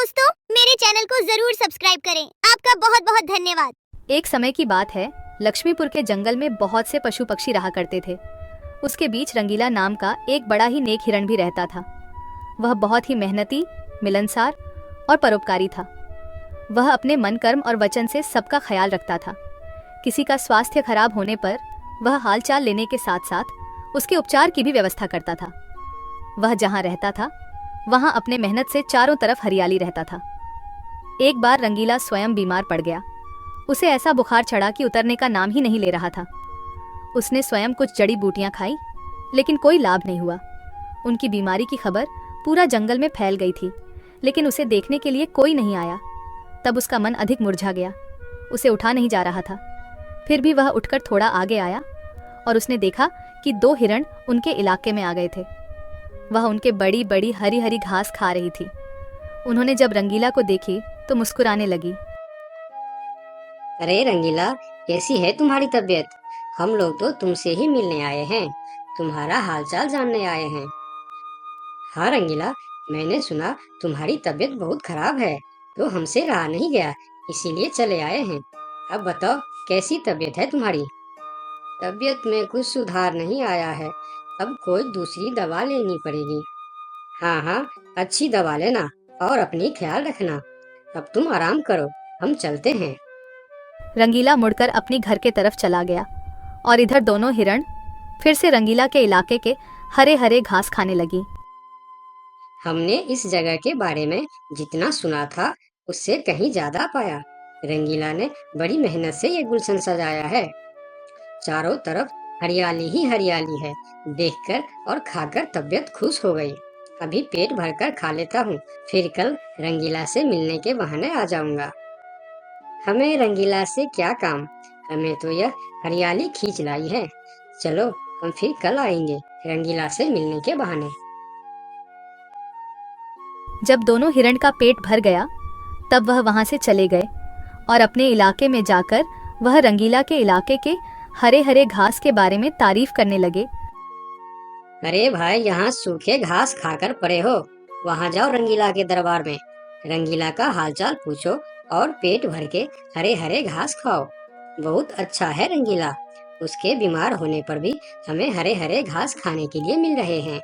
दोस्तों, मेरे चैनल को जरूर सब्सक्राइब करें। आपका बहुत बहुत धन्यवाद। एक समय की बात है, लक्ष्मीपुर के जंगल में बहुत से पशु पक्षी रहा करते थे। उसके बीच रंगीला नाम का एक बड़ा ही नेक हिरण भी रहता था। वह बहुत ही मेहनती, मिलनसार और परोपकारी था। वह अपने मन, कर्म और वचन से सबका ख्याल रखता था। किसी का स्वास्थ्य खराब होने पर वह हालचाल लेने के साथ साथ उसके उपचार की भी व्यवस्था करता था। वह जहाँ रहता था वहाँ अपने मेहनत से चारों तरफ हरियाली रहता था। एक बार रंगीला स्वयं बीमार पड़ गया। उसे ऐसा बुखार चढ़ा कि उतरने का नाम ही नहीं ले रहा था। उसने स्वयं कुछ जड़ी बूटियां खाई, लेकिन कोई लाभ नहीं हुआ। उनकी बीमारी की खबर पूरा जंगल में फैल गई थी, लेकिन उसे देखने के लिए कोई नहीं आया। तब उसका मन अधिक मुरझा गया। उसे उठा नहीं जा रहा था। फिर भी वह उठकर थोड़ा आगे आया और उसने देखा कि 2 हिरण उनके इलाके में आ गए थे। वह उनके बड़ी बड़ी हरी हरी घास खा रही थी। उन्होंने जब रंगीला को देखी तो मुस्कुराने लगी। अरे रंगीला, कैसी है तुम्हारी तबीयत? हम लोग तो तुमसे ही मिलने आए हैं, तुम्हारा हालचाल जानने आए हैं। हाँ रंगीला, मैंने सुना तुम्हारी तबीयत बहुत खराब है, तो हमसे रहा नहीं गया, इसीलिए चले आए हैं। अब बताओ, कैसी तबीयत है तुम्हारी? तबीयत में कुछ सुधार नहीं आया है, अब कोई दूसरी दवा लेनी पड़ेगी। हाँ हाँ, अच्छी दवा लेना और अपनी ख्याल रखना। अब तुम आराम करो, हम चलते हैं। रंगीला मुड़कर अपनी घर के तरफ चला गया और इधर दोनों हिरण फिर से रंगीला के इलाके के हरे हरे घास खाने लगी। हमने इस जगह के बारे में जितना सुना था उससे कहीं ज्यादा पाया। रंगीला ने बड़ी मेहनत से ये गुलशन सजाया है। चारों तरफ हरियाली ही हरियाली है। देखकर और खाकर तबीयत खुश हो गई। अभी पेट भरकर खा लेता हूँ, फिर कल रंगीला से मिलने के बहाने आ जाऊंगा। हमें रंगीला से क्या काम, हमें तो यह हरियाली खींच लाई है। चलो, हम फिर कल आएंगे रंगीला से मिलने के बहाने। जब दोनों हिरण का पेट भर गया तब वह वहां से चले गए और अपने इलाके में जाकर वह रंगीला के इलाके के हरे हरे घास के बारे में तारीफ करने लगे। अरे भाई, यहाँ सूखे घास खाकर पड़े हो, वहाँ जाओ रंगीला के दरबार में। रंगीला का हालचाल पूछो और पेट भर के हरे हरे घास खाओ। बहुत अच्छा है रंगीला, उसके बीमार होने पर भी हमें हरे हरे घास खाने के लिए मिल रहे हैं।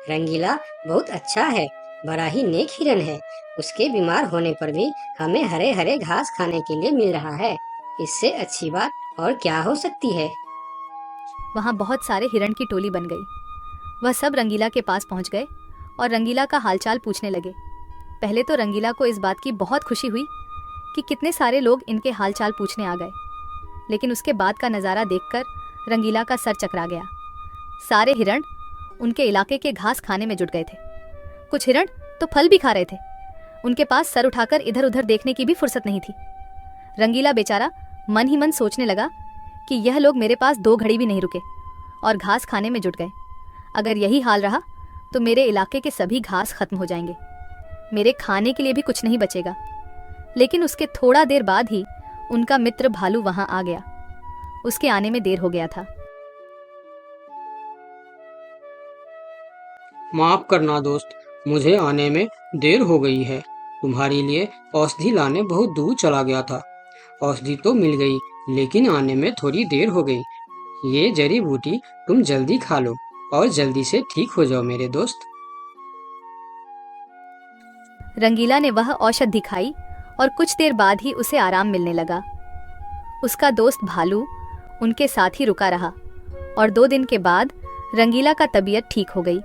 रंगीला बहुत अच्छा है, बड़ा ही नेक हिरन है। उसके बीमार होने पर भी हमें हरे हरे घास खाने के लिए मिल रहा है। इससे अच्छी बात और क्या हो सकती है। वहां बहुत सारे हिरण की टोली बन गई। वह सब रंगीला के पास पहुंच गए और रंगीला का हालचाल पूछने लगे। पहले तो रंगीला को इस बात की बहुत खुशी हुई कि कितने सारे लोग इनके हालचाल पूछने आ गए, लेकिन उसके बाद का नज़ारा देखकर रंगीला का सर चकरा गया। सारे हिरण उनके इलाके के घास खाने में जुट गए थे। कुछ हिरण तो फल भी खा रहे थे। उनके पास सर उठाकर इधर उधर देखने की भी फुर्सत नहीं थी। रंगीला बेचारा मन ही मन सोचने लगा कि यह लोग मेरे पास 2 घड़ी भी नहीं रुके और घास खाने में जुट गए। अगर यही हाल रहा तो मेरे इलाके के सभी घास खत्म हो जाएंगे, मेरे खाने के लिए भी कुछ नहीं बचेगा। लेकिन उसके थोड़ा देर बाद ही उनका मित्र भालू वहां आ गया। उसके आने में देर हो गया था। माफ करना दोस्त, मुझे आने में देर हो गई है। तुम्हारे लिए औषधि लाने बहुत दूर चला गया था। औषधि तो मिल गई, लेकिन आने में थोड़ी देर हो गई। ये जड़ी बूटी तुम जल्दी खा लो और जल्दी से ठीक हो जाओ मेरे दोस्त। रंगीला ने वह औषध दिखाई और कुछ देर बाद ही उसे आराम मिलने लगा। उसका दोस्त भालू उनके साथ ही रुका रहा और 2 दिन के बाद रंगीला का तबीयत ठीक हो गई।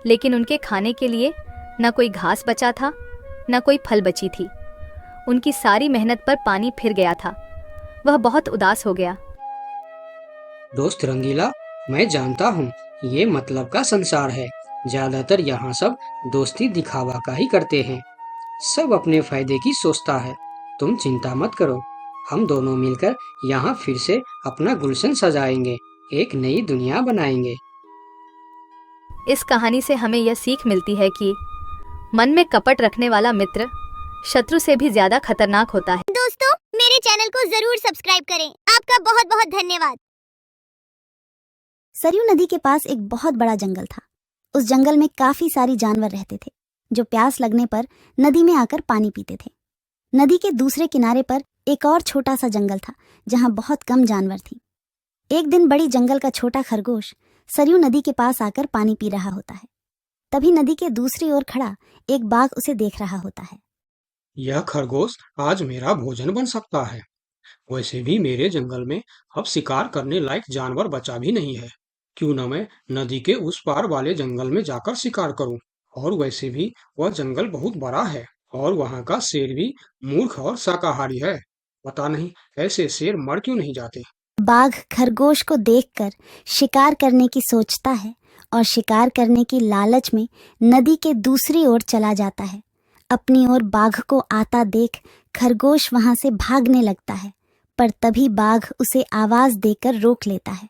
लेकिन उनके खाने के लिए न कोई घास बचा था, न कोई फल बची थी। उनकी सारी मेहनत पर पानी फिर गया था। वह बहुत उदास हो गया। दोस्त रंगीला, मैं जानता हूँ ये मतलब का संसार है। ज्यादातर यहाँ सब दोस्ती दिखावा का ही करते हैं। सब अपने फायदे की सोचता है। तुम चिंता मत करो, हम दोनों मिलकर यहाँ फिर से अपना गुलशन सजाएंगे, एक नई दुनिया बनाएंगे। इस कहानी से हमें यह सीख मिलती है कि मन में कपट रखने वाला मित्र शत्रु से भी ज्यादा खतरनाक होता है। दोस्तों, मेरे चैनल को जरूर सब्सक्राइब करें। आपका बहुत बहुत धन्यवाद। सरयू नदी के पास एक बहुत बड़ा जंगल था। उस जंगल में काफी सारी जानवर रहते थे। जो प्यास लगने पर नदी में आकर पानी पीते थे। नदी के दूसरे किनारे पर एक और छोटा सा जंगल था जहां बहुत कम जानवर थी। एक दिन बड़ी जंगल का छोटा खरगोश सरयू नदी के पास आकर पानी पी रहा होता है। तभी नदी के दूसरी ओर खड़ा एक बाघ उसे देख रहा होता है। यह खरगोश आज मेरा भोजन बन सकता है। वैसे भी मेरे जंगल में अब शिकार करने लायक जानवर बचा भी नहीं है। क्यों न मैं नदी के उस पार वाले जंगल में जाकर शिकार करूं। और वैसे भी वह जंगल बहुत बड़ा है और वहां का शेर भी मूर्ख और शाकाहारी है। पता नहीं ऐसे शेर मर क्यों नहीं जाते। बाघ खरगोश को देखकर शिकार करने की सोचता है और शिकार करने की लालच में नदी के दूसरी ओर चला जाता है। अपनी ओर बाघ को आता देख खरगोश वहां से भागने लगता है, पर तभी बाघ उसे आवाज देकर रोक लेता है।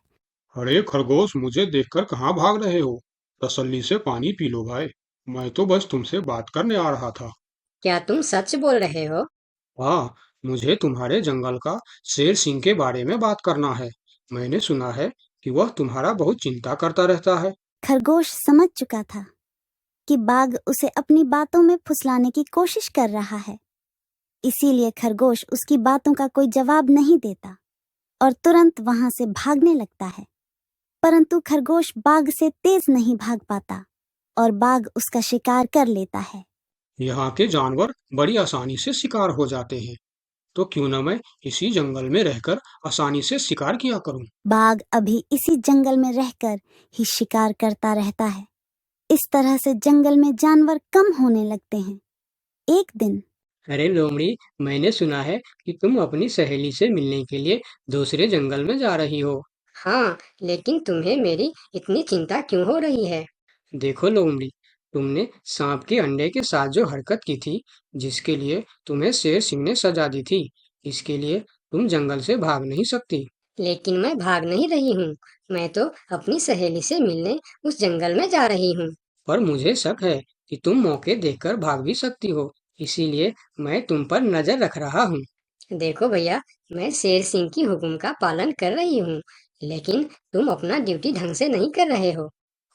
अरे खरगोश, मुझे देखकर कहाँ भाग रहे हो? तसल्ली से पानी पी लो भाई। मैं तो बस तुमसे बात करने आ रहा था। क्या तुम सच बोल रहे हो? हाँ, मुझे तुम्हारे जंगल का शेर सिंह के बारे में बात करना है। मैंने सुना है कि वह तुम्हारा बहुत चिंता करता रहता है। खरगोश समझ चुका था कि बाघ उसे अपनी बातों में फुसलाने की कोशिश कर रहा है। इसीलिए खरगोश उसकी बातों का कोई जवाब नहीं देता और तुरंत वहां से भागने लगता है। परंतु खरगोश बाघ से तेज नहीं भाग पाता और बाघ उसका शिकार कर लेता है। यहाँ के जानवर बड़ी आसानी से शिकार हो जाते हैं, तो क्यों न मैं इसी जंगल में रहकर आसानी से शिकार किया करूं। बाघ अभी इसी जंगल में रहकर ही शिकार करता रहता है। इस तरह से जंगल में जानवर कम होने लगते हैं। एक दिन अरे लोमड़ी, मैंने सुना है कि तुम अपनी सहेली से मिलने के लिए दूसरे जंगल में जा रही हो। हाँ, लेकिन तुम्हें मेरी इतनी चिंता क्यों हो रही है? देखो लोमड़ी, तुमने सांप के अंडे के साथ जो हरकत की थी, जिसके लिए तुम्हें शेर सिंह ने सजा दी थी, इसके लिए तुम जंगल से भाग नहीं सकती। लेकिन मैं भाग नहीं रही हूँ। मैं तो अपनी सहेली से मिलने उस जंगल में जा रही हूँ। पर मुझे शक है कि तुम मौके देखकर भाग भी सकती हो, इसीलिए मैं तुम पर नजर रख रहा हूँ। देखो भैया, मैं शेर सिंह की हुक्म का पालन कर रही हूँ, लेकिन तुम अपना ड्यूटी ढंग से नहीं कर रहे हो।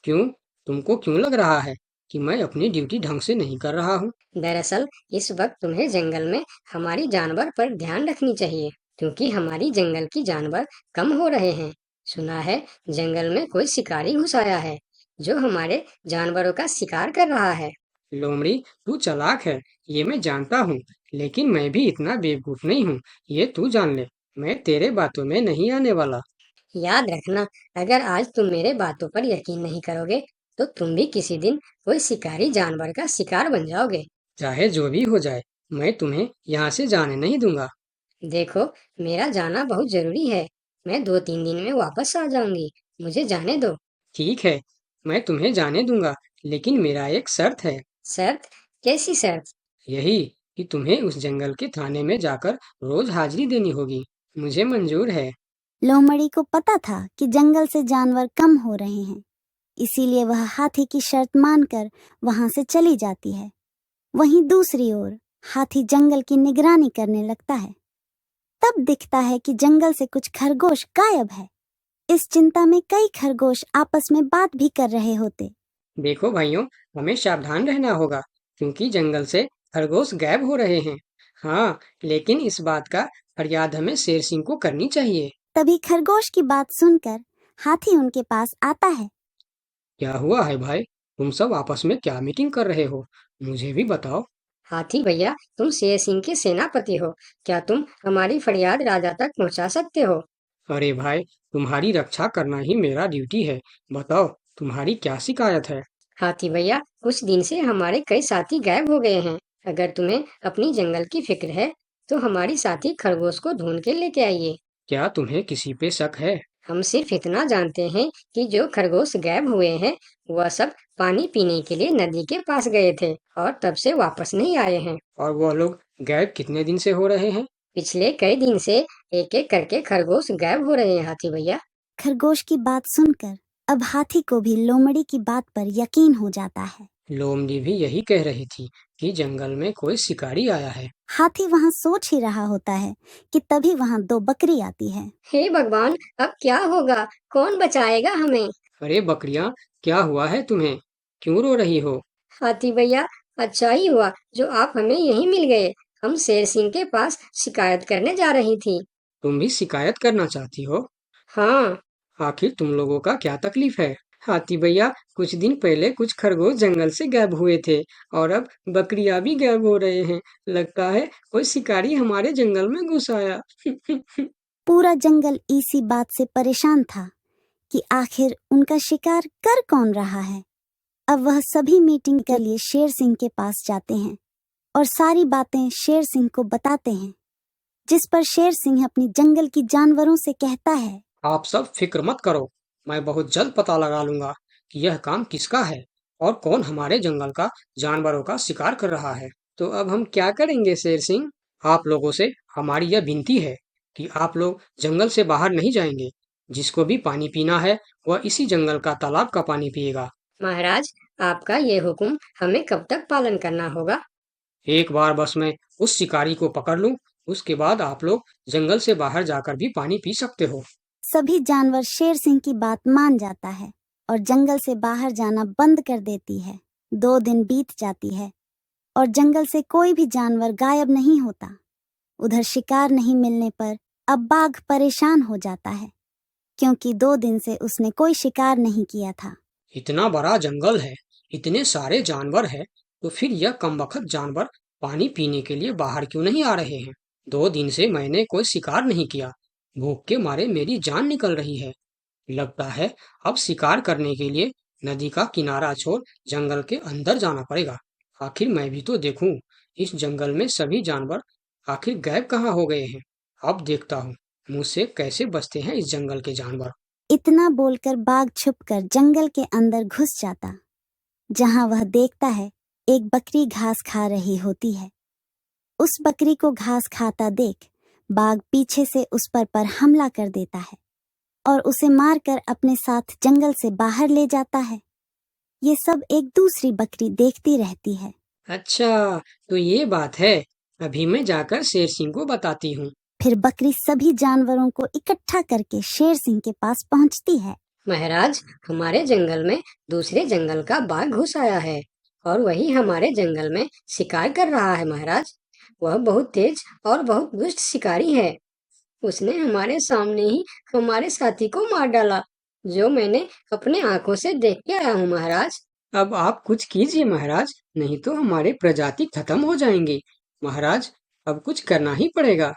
क्यों? तुमको क्यों लग रहा है कि मैं अपनी ड्यूटी ढंग से नहीं कर रहा हूँ? दरअसल इस वक्त तुम्हें जंगल में हमारी जानवर पर ध्यान रखनी चाहिए, क्योंकि हमारी जंगल की जानवर कम हो रहे हैं। सुना है जंगल में कोई शिकारी घुस आया है, जो हमारे जानवरों का शिकार कर रहा है। लोमड़ी, तू चालाक है, ये मैं जानता हूँ, लेकिन मैं भी इतना बेवकूफ नहीं हूँ, ये तू जान ले। मैं तेरे बातों में नहीं आने वाला। याद रखना, अगर आज तुम मेरे बातों पर यकीन नहीं करोगे, तो तुम भी किसी दिन कोई शिकारी जानवर का शिकार बन जाओगे। चाहे जो भी हो जाए, मैं तुम्हें यहाँ से जाने नहीं दूंगा। देखो, मेरा जाना बहुत जरूरी है। मैं 2-3 दिन में वापस आ जाऊंगी। मुझे जाने दो। ठीक है, मैं तुम्हें जाने दूंगा, लेकिन मेरा एक शर्त है। शर्त? कैसी शर्त? यही कि तुम्हें उस जंगल के थाने में जाकर रोज हाजिरी देनी होगी। मुझे मंजूर है। लोमड़ी को पता था कि जंगल से जानवर कम हो रहे हैं, इसीलिए वह हाथी की शर्त मानकर वहां से चली जाती है। वहीं दूसरी ओर हाथी जंगल की निगरानी करने लगता है। तब दिखता है कि जंगल से कुछ खरगोश गायब है। इस चिंता में कई खरगोश आपस में बात भी कर रहे होते। देखो भाइयों, हमें सावधान रहना होगा, क्योंकि जंगल से खरगोश गायब हो रहे हैं। हाँ, लेकिन इस बात का फरियाद हमें शेर सिंह को करनी चाहिए। तभी खरगोश की बात सुनकर हाथी उनके पास आता है। क्या हुआ है भाई? तुम सब आपस में क्या मीटिंग कर रहे हो? मुझे भी बताओ। हाथी भैया, तुम शेर सिंह के सेनापति हो। क्या तुम हमारी फरियाद राजा तक पहुंचा सकते हो? अरे भाई, तुम्हारी रक्षा करना ही मेरा ड्यूटी है। बताओ, तुम्हारी क्या शिकायत है? हाथी भैया, कुछ दिन से हमारे कई साथी गायब हो गए हैं। अगर तुम्हें अपनी जंगल की फिक्र है, तो हमारी साथी खरगोश को ढूंढ के लेके आइए। क्या तुम्हें किसी पे शक है? हम सिर्फ इतना जानते हैं कि जो खरगोश गायब हुए हैं, वह सब पानी पीने के लिए नदी के पास गए थे और तब से वापस नहीं आए हैं। और वह लोग गायब कितने दिन से हो रहे हैं? पिछले कई दिन से एक एक करके खरगोश गायब हो रहे हैं हाथी भैया। खरगोश की बात सुनकर अब हाथी को भी लोमड़ी की बात पर यकीन हो जाता है। लोमड़ी भी यही कह रही थी कि जंगल में कोई शिकारी आया है। हाथी वहाँ सोच ही रहा होता है कि तभी वहाँ 2 बकरी आती है। हे भगवान, अब क्या होगा? कौन बचाएगा हमें? अरे बकरियां, क्या हुआ है तुम्हें? क्यों रो रही हो? हाथी भैया, अच्छा ही हुआ जो आप हमें यहीं मिल गए। हम शेर सिंह के पास शिकायत करने जा रही थी। तुम भी शिकायत करना चाहती हो? हाँ, आखिर तुम लोगों का क्या तकलीफ है? हाथी भैया, कुछ दिन पहले कुछ खरगोश जंगल से गायब हुए थे और अब बकरियां भी गायब हो रहे हैं। लगता है कोई शिकारी हमारे जंगल में घुस आया। पूरा जंगल इसी बात से परेशान था कि आखिर उनका शिकार कर कौन रहा है। अब वह सभी मीटिंग के लिए शेर सिंह के पास जाते हैं और सारी बातें शेर सिंह को बताते हैं, जिस पर शेर सिंह अपनी जंगल की जानवरों से कहता है, आप सब फिक्र मत करो, मैं बहुत जल्द पता लगा लूंगा कि यह काम किसका है और कौन हमारे जंगल का जानवरों का शिकार कर रहा है। तो अब हम क्या करेंगे शेर सिंह? आप लोगों से हमारी यह विनती है कि आप लोग जंगल से बाहर नहीं जाएंगे। जिसको भी पानी पीना है वह इसी जंगल का तालाब का पानी पिएगा। महाराज, आपका ये हुक्म हमें कब तक पालन करना होगा? एक बार बस मैं उस शिकारी को पकड़ लूं, उसके बाद आप लोग जंगल से बाहर जाकर भी पानी पी सकते हो। सभी जानवर शेर सिंह की बात मान जाता है और जंगल से बाहर जाना बंद कर देती है। 2 दिन बीत जाती है और जंगल से कोई भी जानवर गायब नहीं होता। उधर शिकार नहीं मिलने पर अब बाघ परेशान हो जाता है, क्योंकि 2 दिन से उसने कोई शिकार नहीं किया था। इतना बड़ा जंगल है, इतने सारे जानवर है, तो फिर यह कमबख्त जानवर पानी पीने के लिए बाहर क्यों नहीं आ रहे हैं? 2 दिन से मैंने कोई शिकार नहीं किया, भूख के मारे मेरी जान निकल रही है। लगता है अब शिकार करने के लिए नदी का किनारा छोड़ जंगल के अंदर जाना पड़ेगा। आखिर मैं भी तो देखूं, इस जंगल में सभी जानवर आखिर गायब कहाँ हो गए हैं। अब देखता हूँ मुझसे कैसे बचते हैं इस जंगल के जानवर। इतना बोलकर बाघ छुपकर जंगल के अंदर घुस जाता, जहां वह देखता है एक बकरी घास खा रही होती है। उस बकरी को घास खाता देख बाघ पीछे से उस पर हमला कर देता है और उसे मारकर अपने साथ जंगल से बाहर ले जाता है। ये सब एक दूसरी बकरी देखती रहती है। अच्छा, तो ये बात है। अभी मैं जाकर शेर सिंह को बताती हूँ। फिर बकरी सभी जानवरों को इकट्ठा करके शेर सिंह के पास पहुंचती है। महाराज, हमारे जंगल में दूसरे जंगल का बाघ घुस आया है और वही हमारे जंगल में शिकार कर रहा है। महाराज, वह बहुत तेज और बहुत दुष्ट शिकारी है। उसने हमारे सामने ही हमारे साथी को मार डाला, जो मैंने अपने आंखों से देख के आया हूँ। महाराज, अब आप कुछ कीजिए महाराज, नहीं तो हमारे प्रजाति खत्म हो जाएंगे। महाराज, अब कुछ करना ही पड़ेगा।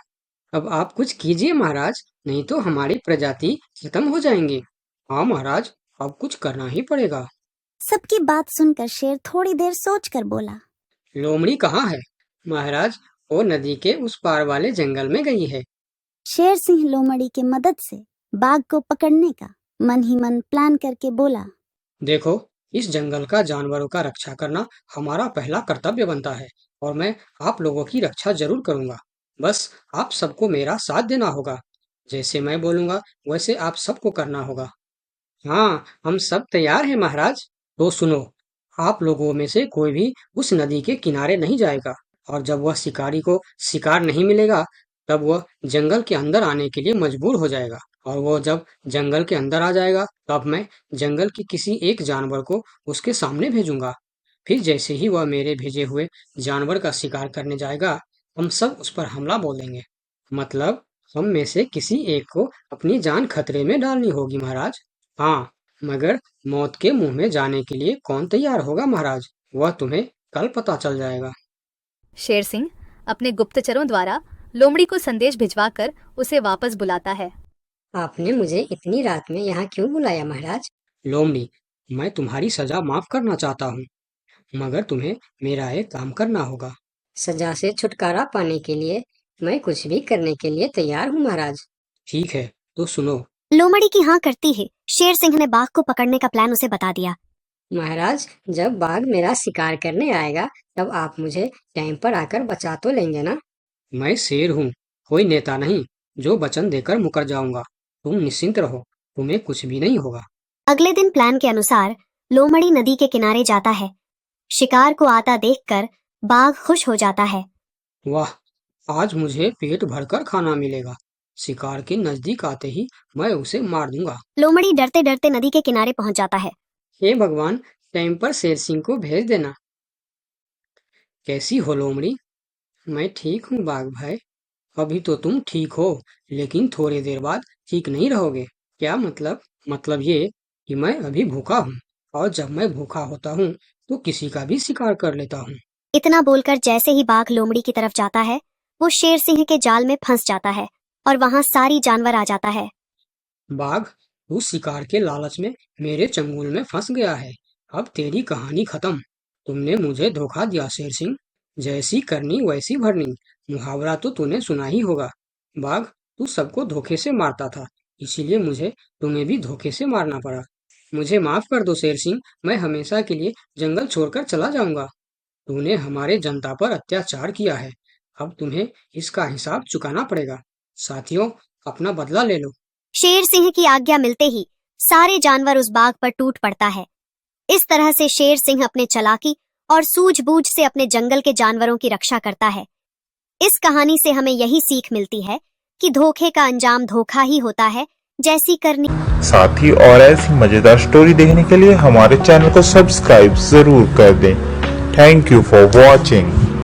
अब आप कुछ कीजिए महाराज, नहीं तो हमारी प्रजाति खत्म हो जाएंगे। हाँ महाराज, अब कुछ करना ही पड़ेगा। सबकी बात सुनकर शेर थोड़ी देर सोचकर बोला, लोमड़ी कहाँ है? महाराज, वो नदी के उस पार वाले जंगल में गई है। शेर सिंह लोमड़ी के मदद से बाघ को पकड़ने का मन ही मन प्लान करके बोला, देखो, इस जंगल का जानवरों का रक्षा करना हमारा पहला कर्तव्य बनता है और मैं आप लोगों की रक्षा जरूर करूंगा। बस आप सबको मेरा साथ देना होगा। जैसे मैं बोलूंगा वैसे आप सबको करना होगा। हाँ, हम सब तैयार हैं महाराज। तो सुनो, आप लोगों में से कोई भी उस नदी के किनारे नहीं जाएगा और जब वह शिकारी को शिकार नहीं मिलेगा तब वह जंगल के अंदर आने के लिए मजबूर हो जाएगा और वो जब जंगल के अंदर आ जाएगा तब मैं जंगल के किसी एक जानवर को उसके सामने भेजूंगा। फिर जैसे ही वह मेरे भेजे हुए जानवर का शिकार करने जाएगा हम सब उस पर हमला बोल देंगे। मतलब हम में से किसी एक को अपनी जान खतरे में डालनी होगी महाराज। हाँ, मगर मौत के मुंह में जाने के लिए कौन तैयार होगा महाराज, वह तुम्हें कल पता चल जाएगा। शेर सिंह अपने गुप्तचरों द्वारा लोमड़ी को संदेश भिजवाकर उसे वापस बुलाता है। आपने मुझे इतनी रात में यहाँ क्यों बुलाया महाराज? लोमड़ी, मैं तुम्हारी सजा माफ करना चाहता हूँ, मगर तुम्हें मेरा एक काम करना होगा। सजा से छुटकारा पाने के लिए मैं कुछ भी करने के लिए तैयार हूँ महाराज। ठीक है, तो सुनो। लोमड़ी की हाँ करती है। शेर सिंह ने बाघ को पकड़ने का प्लान उसे बता दिया। महाराज, जब बाघ मेरा शिकार करने आएगा तब आप मुझे टाइम पर आकर बचा तो लेंगे ना? मैं शेर हूँ, कोई नेता नहीं जो वचन देकर मुकर जाऊंगा। तुम निश्चिंत रहो, तुम्हें कुछ भी नहीं होगा। अगले दिन प्लान के अनुसार लोमड़ी नदी के किनारे जाता है। शिकार को आता देखकर बाघ खुश हो जाता है। वाह, आज मुझे पेट भरकर खाना मिलेगा। शिकार के नजदीक आते ही मैं उसे मार दूंगा। लोमड़ी डरते डरते नदी के किनारे पहुंच जाता है। हे भगवान, टाइम पर शेर सिंह को भेज देना। कैसी हो लोमड़ी? मैं ठीक हूँ बाघ भाई। अभी तो तुम ठीक हो, लेकिन थोड़ी देर बाद ठीक नहीं रहोगे। क्या मतलब? मतलब ये कि मैं अभी भूखा हूँ, और जब मैं भूखा होता हूँ तो किसी का भी शिकार कर लेता हूँ। इतना बोलकर जैसे ही बाघ लोमड़ी की तरफ जाता है, वो शेर सिंह के जाल में फंस जाता है और वहां सारी जानवर आ जाता है। बाघ, तू शिकार के लालच में मेरे चंगुल में फंस गया है। अब तेरी कहानी खत्म। तुमने मुझे धोखा दिया शेर सिंह। जैसी करनी वैसी भरनी, मुहावरा तो तूने सुना ही होगा। बाघ, तू सबको धोखे से मारता था, इसीलिए मुझे तुम्हें भी धोखे से मारना पड़ा। मुझे माफ कर दो शेर सिंह, मैं हमेशा के लिए जंगल छोड़कर चला जाऊंगा। तूने हमारे जनता पर अत्याचार किया है, अब तुम्हें इसका हिसाब चुकाना पड़ेगा। साथियों, अपना बदला ले लो। शेर सिंह की आज्ञा मिलते ही सारे जानवर उस बाघ पर टूट पड़ता है। इस तरह से शेर सिंह अपने चालाकी और सूझबूझ से अपने जंगल के जानवरों की रक्षा करता है। इस कहानी से हमें यही सीख मिलती है कि धोखे का अंजाम धोखा ही होता है, जैसी करनी। साथ ही और ऐसी मजेदार स्टोरी देखने के लिए हमारे चैनल को सब्सक्राइब जरूर कर दें। Thank you for watching.